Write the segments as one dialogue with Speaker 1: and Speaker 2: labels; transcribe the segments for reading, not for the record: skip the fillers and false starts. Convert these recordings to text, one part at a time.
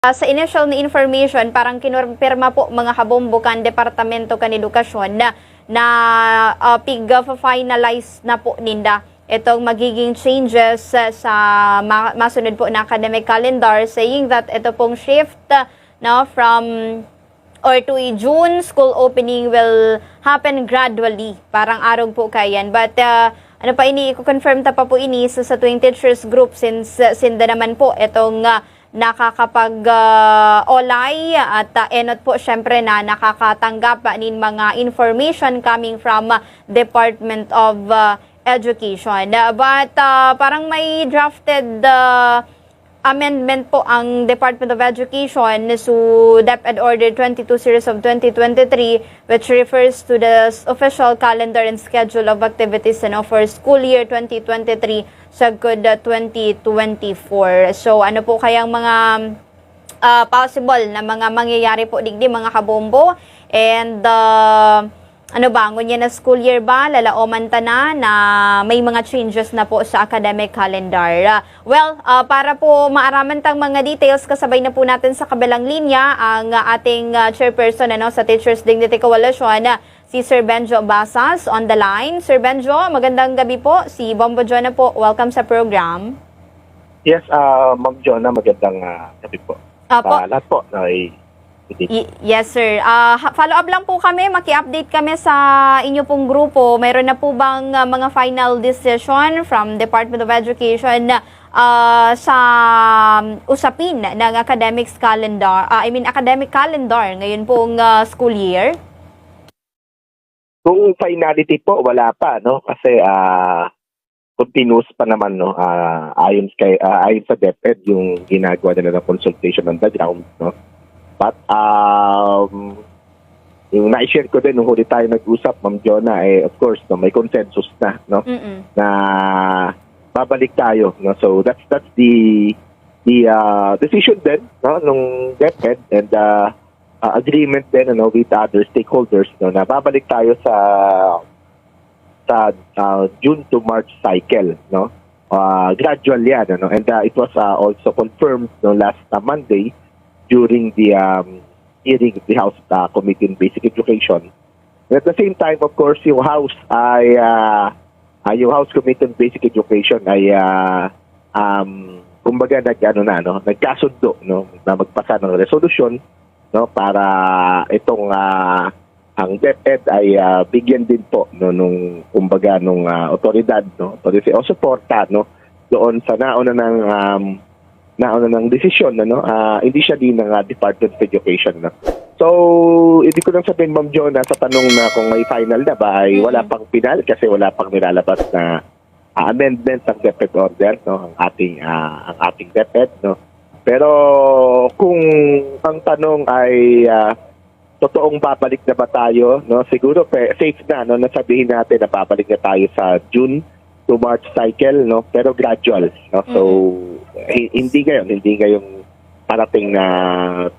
Speaker 1: Sa initial na information, parang kinumpirma po mga kabombokan Departamento kan Edukasyon na pig-finalize na po ninda itong magiging changes sa masunod po na academic calendar, saying that ito pong shift from or to June, school opening will happen gradually. Parang arog po kayan. But ano pa ini, i-confirm ta pa po ini sa 20 teachers group since sinda naman po itong nakakapag-olay at enot po syempre na nakakatanggap nin mga information coming from Department of Education. But parang may drafted amendment po ang Department of Education to DepEd Order 22 Series of 2023, which refers to the official calendar and schedule of activities for school year 2023 sagud 2024. So ano po kayang mga possible na mga mangyayari po digdi mga kabombo, and ano ba, ngunya na school year ba, lalaoman ta na may mga changes na po sa academic calendar. Para po maaraman tang mga details, kasabay na po natin sa kabilang linya ang ating chairperson sa Teachers Dignity Coalition, si Sir Benjo Basas on the line. Sir Benjo, magandang gabi po. Si Bombo Jonah po, welcome sa program.
Speaker 2: Yes, Ma'am Jonah, magandang gabi po. Lahat po
Speaker 1: yes, sir. Follow-up lang po kami, maki-update kami sa inyo pong grupo. Mayroon na po bang mga final decision from Department of Education sa usapin ng academic calendar ngayon pong school year?
Speaker 2: Kung finality po, wala pa, no? Kasi continuous pa naman, no? Ayon sa DepEd, yung ginagawa nila ng consultation on the ground, no? But yung na-share ko din nung huli tayo nag-usap, Ma'am Jonah, of course, no, may consensus na, no? Na babalik tayo, no? So that's the decision din, no, nung DepEd, and agreement din, no, with other stakeholders, no, na babalik tayo sa June to March cycle, no? Gradual yan, no? And it was also confirmed, no, last Monday during the hearing of the House Committee on Basic Education. And at the same time, of course, yung House Committee on Basic Education ay kumbaga nagkasundo, no, na magpasa ng resolusyon, no, para itong ang DepEd ay bigyan din po, no, nung kumbaga nung otoridad, no, authority o suporta, no, doon sa nauna ng desisyon, no, hindi siya din ng Department of Education, no. So hindi ko lang sabihin, Ma'am Jonah, sa tanong na kung may final na ba, ay wala pang final kasi wala pang nilalabas na amendment ng DepEd order, no, ang ating DepEd, no. Pero kung ang tanong ay totoong babalik na ba tayo, no, siguro safe na, no, nasabihin natin na babalik na tayo sa June to March cycle, no, pero gradual, no. So hindi ngayong parating na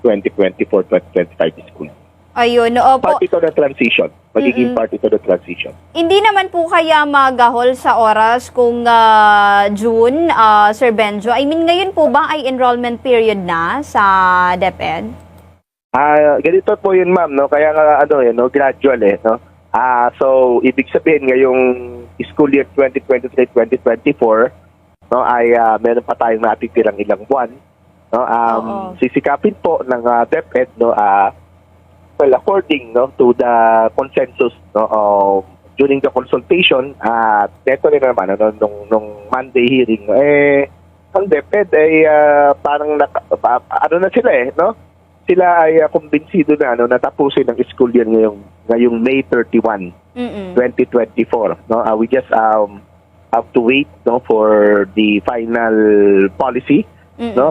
Speaker 2: 2024-2025 school.
Speaker 1: Ayun, opo.
Speaker 2: Part ito na transition. Magiging part ito na transition.
Speaker 1: Hindi naman po kaya magahol sa oras kung June, Sir Benjo? I mean, ngayon po ba ay enrollment period na sa DepEd?
Speaker 2: Ganito po yun, ma'am, no? Kaya nga no, gradual, no? So ibig sabihin ngayong school year 2023-2024, no, ay meron pa tayong natitirang ilang buwan, no. Sisikapin po ng DepEd, no, well, according, no, to the consensus, no, during the consultation, neto rin naman, no, nung Monday hearing, ang DepEd ay parang na sila, no? Sila ay kumbinsido na, no, natapusin ang school year ngayong May 31, 2024, no. We just have to wait, no, for the final policy, no,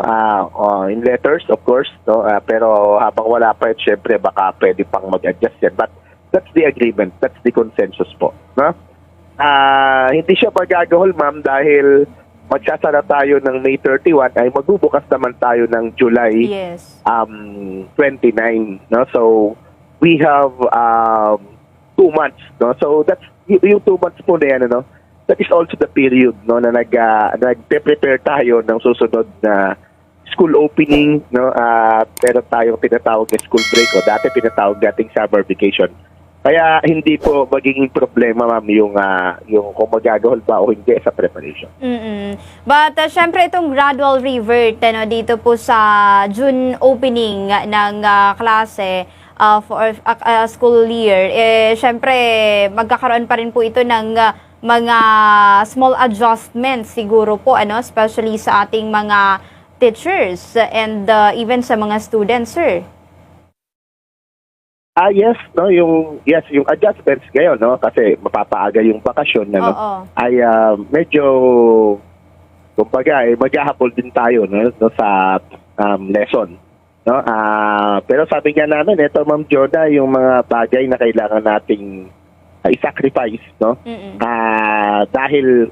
Speaker 2: in letters, of course, no, pero habang wala pa, syempre baka pwede pang mag-adjust yan, but that's the agreement, that's the consensus po, no. Hindi siya magagahol, ma'am, dahil magsasara tayo ng May 31 ay magbubukas naman tayo ng July 29, no. So we have 2 months, no. So that's yung 2 months po na yan, no. That is also the period, no, na nag-prepare tayo ng susunod na school opening, no, meron tayong tinatawag na school break o dati tinatawag nating summer vacation. Kaya hindi po magiging problema, ma'am, yung kung magagahol ba o hindi sa preparation.
Speaker 1: But syempre itong gradual revert dito po sa June opening ng klase for school year, syempre magkakaroon pa rin po ito ng mga small adjustments siguro po, especially sa ating mga teachers and even sa mga students, sir.
Speaker 2: Yes, no, yung adjustments ngayon, no, kasi mapapaaga yung bakasyon, ay medyo kumbaga maghahabol din tayo, no sa lesson, no. Pero sabi nga namin, ito, Ma'am Jorda, yung mga bagay na kailangan nating i-sacrifice, no. Dahil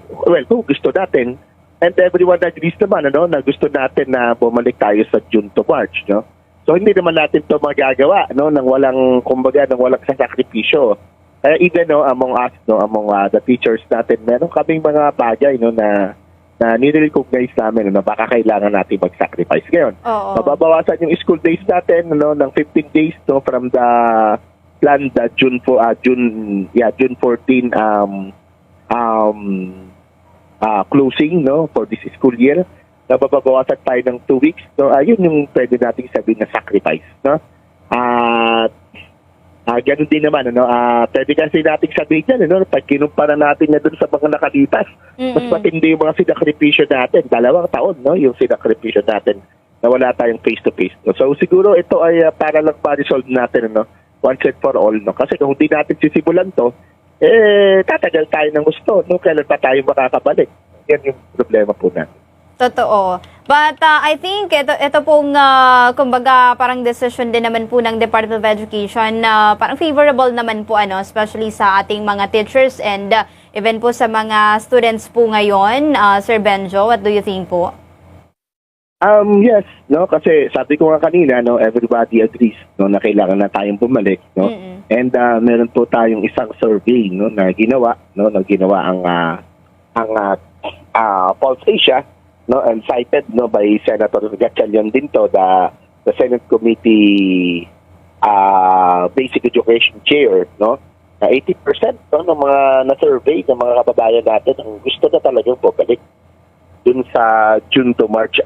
Speaker 2: kung gusto natin, and everyone agrees naman, na gusto natin na bumalik tayo sa June to March, no. So hindi naman natin 'to magagawa, no, nang walang sakripisyo. Kaya even among us, among the teachers natin, meron kaming mga bagay na nire-recognize namin na baka kailangan natin mag-sacrifice ngayon. Mababawasan yung school days natin ng 15 days from the planned June 14 closing, no, for this school year. Nababawasan tayo ng 2 weeks. So, ayun yung pwede nating sabihin na sacrifice, no? Ganun din naman, pwede kasi nating sabihin yan, pag kinumpara natin na dun sa mga nakalipas, mas matindi yung mga sinakripisyo natin. 2 taon, no, yung sinakripisyo natin na wala tayong face-to-face. No? So, siguro ito ay para lang ma-resolve natin, once and for all, no? Kasi kung hindi natin sisimulan to, tatagal tayo ng gusto, no? Kailan pa tayo makakabalik? Yan yung problema po natin.
Speaker 1: Totoo. But I think ito pong kumbaga parang decision din naman po ng Department of Education na parang favorable naman po especially sa ating mga teachers and even po sa mga students po ngayon. Sir Benjo, what do you think po?
Speaker 2: Yes, no, kasi sabi ko nga kanina, no, everybody agrees, no, na kailangan na tayong bumalik, no. And meron po tayong isang survey, no, na ginawa ang Pulse Asia, no, and cited, no, by Senator Gatchalian din to, the Senate Committee Basic Education Chair, no, na 80% no, ng mga na-survey ng mga kababayan natin ang gusto na talagang bumalik dun sa June to March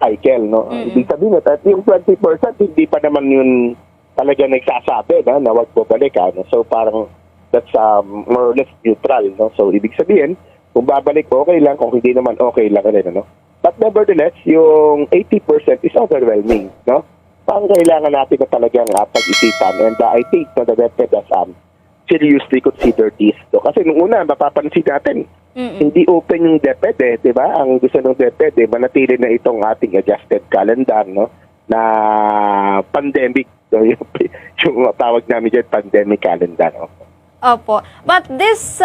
Speaker 2: cycle, no. Ibig sabihin at yung 20% hindi pa naman yun talaga nagsasabi na wag bumalik, no? So parang that's more or less neutral, no. So ibig sabihin kung babalik, okay lang. Kung hindi naman, okay lang rin, no? But nevertheless, yung 80% is overwhelming, no? Parang kailangan natin na talagang pag-isipan. And I think the DepEd has seriously consider this. No? Kasi nung una, mapapansin natin, hindi open yung DepEd, di ba? Ang gusto ng DepEd, manatili na itong ating adjusted calendar, no? Na pandemic, no? yung tawag namin dyan, pandemic calendar, no?
Speaker 1: Opo. But this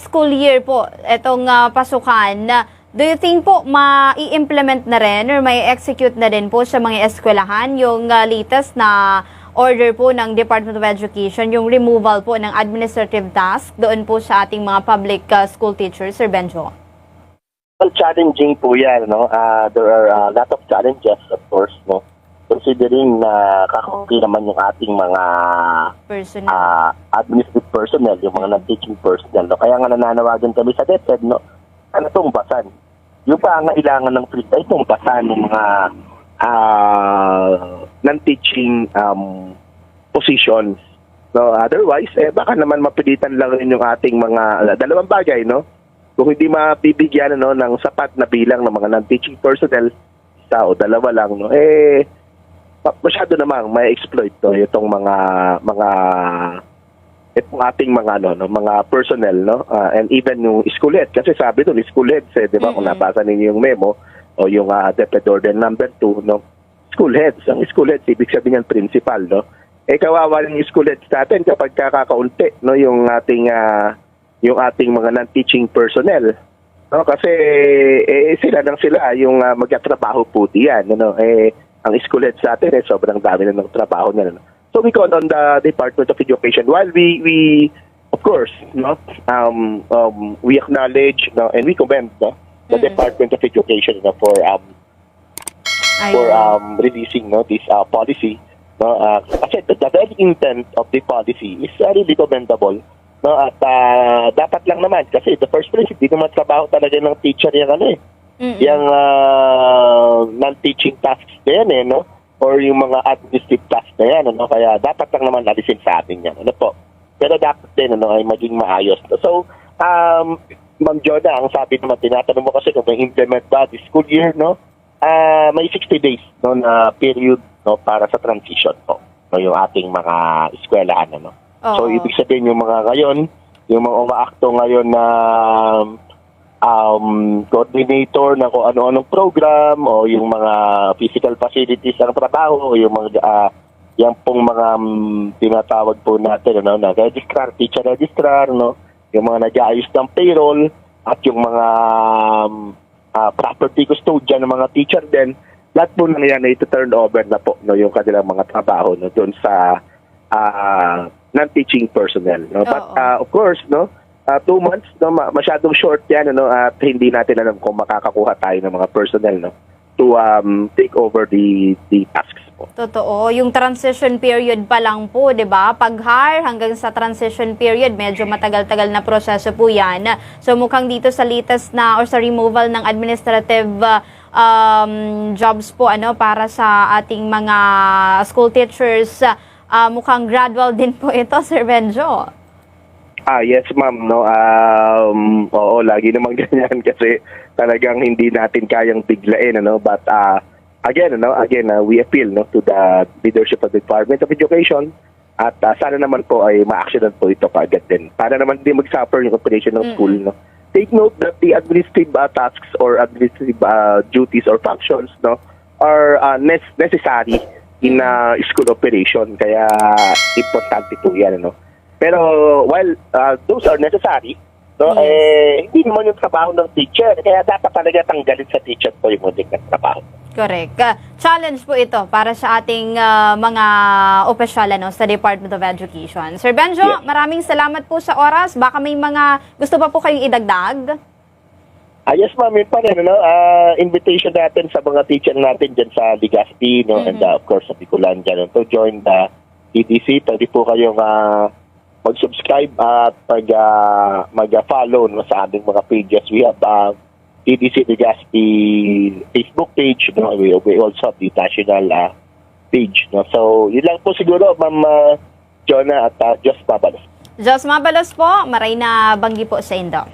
Speaker 1: school year po, itong pasukan, do you think po ma-i-implement na rin or mai-execute na rin po sa mga eskwelahan yung latest na order po ng Department of Education, yung removal po ng administrative task doon po sa ating mga public school teachers, Sir Benjo?
Speaker 3: Well, challenging po yan, no? There are a lot of challenges, of course, no? Considering na kakaunti naman yung ating mga administrative personnel, yung mga non-teaching personnel. No? Kaya nga nananawagan kami sa DepEd, no? Ano tumbasan? Yung pangailangan ng field ay tumbasan ng mga non-teaching positions. No? Otherwise, baka naman mapilitan lang rin yung ating mga dalawang bagay, no? Kung hindi mabibigyan ng sapat na bilang ng mga non-teaching personnel, isa o dalawa lang, no? Masyado namang may exploit to itong itong ating mga personnel, no, and even yung school head, kasi sabi doon school heads, di ba, kung nabasa ninyo yung memo o yung DepEd Order number 2, no, school heads, ang school heads ibig sabihin ng principal, no, kawawa rin yung school heads natin kapag kakaunti, no, yung ating mga non-teaching personnel, no, kasi sila yung magtatrabaho po diyan, no, ang school heads natin sobrang dami na ng trabaho nila. So we call on the Department of Education. While we of course, no, we acknowledge, no, and we commend, no, the Department of Education, for for
Speaker 1: Ayun.
Speaker 3: releasing this policy. No, kasi the very intent of the policy is really commendable. No, at dapat lang naman kasi the first place hindi naman trabaho talaga ng teacher yung yung non-teaching tasks na yan no, or yung mga administrative tasks na yan kaya dapat lang naman alisin sa atin yan po. Pero dapat din ay maging maayos. So Ma'am Jonah, ang sabi naman tinatanong mo kasi kung may implement ba this school year may 60 days na period para sa transition po yung ating mga eskwelahan So
Speaker 1: Oo.
Speaker 3: ibig sabihin yung mga ngayon, yung mga umaakto ngayon na coordinator ng kung ano-anong program o yung mga physical facilities ng trabaho o yung mga yan pong mga tinatawag po natin na registrar, teacher registrar, yung mga nag-aayos ng payroll at yung mga property custodian ng mga teacher din, lahat po na yan ay turn over na po yung kanilang mga trabaho doon sa non-teaching personnel. But of course, 2 months, masyadong short yan at hindi natin alam kung makakakuha tayo ng mga personnel to take over the tasks po.
Speaker 1: Totoo. Yung transition period pa lang po, 'di ba? Pag-hire hanggang sa transition period, medyo matagal-tagal na proseso po 'yan. So mukhang dito sa latest na or sa removal ng administrative jobs po para sa ating mga school teachers, mukhang gradual din po ito, Sir Benjo.
Speaker 3: Yes, ma'am. Oo, lagi naman ganyan kasi talagang hindi natin kayang biglain. But again, we appeal to the leadership of the Department of Education at sana naman po ay ma-actionan po ito kaagad din. Para naman hindi mag-suffer yung operation ng school. Take note that the administrative tasks or administrative duties or functions are necessary in school operation. Kaya importante po yan. Pero while those are necessary, hindi naman yung trabaho ng teacher. Kaya dapat talaga tanggalin sa teacher po yung muntik ng trabaho.
Speaker 1: Correct. Challenge po ito para sa ating mga opisyal sa Department of Education. Sir Benjo,
Speaker 3: Yes.
Speaker 1: maraming salamat po sa oras. Baka may mga gusto pa po kayong idagdag?
Speaker 3: Yes, ma'am, yun pa rin, invitation natin sa mga teacher natin dyan sa Legazpi, and of course sa Bicolandia, to join the EDC. Pwede po kayong mag-subscribe at mag-follow sa aming mga pages. We have EDC Legazpi Facebook page, we also have the national page. So, yun lang po siguro, Ma'am Jonah at Just Mabalos.
Speaker 1: Just Mabalos po, maray na banggi po sa Indo.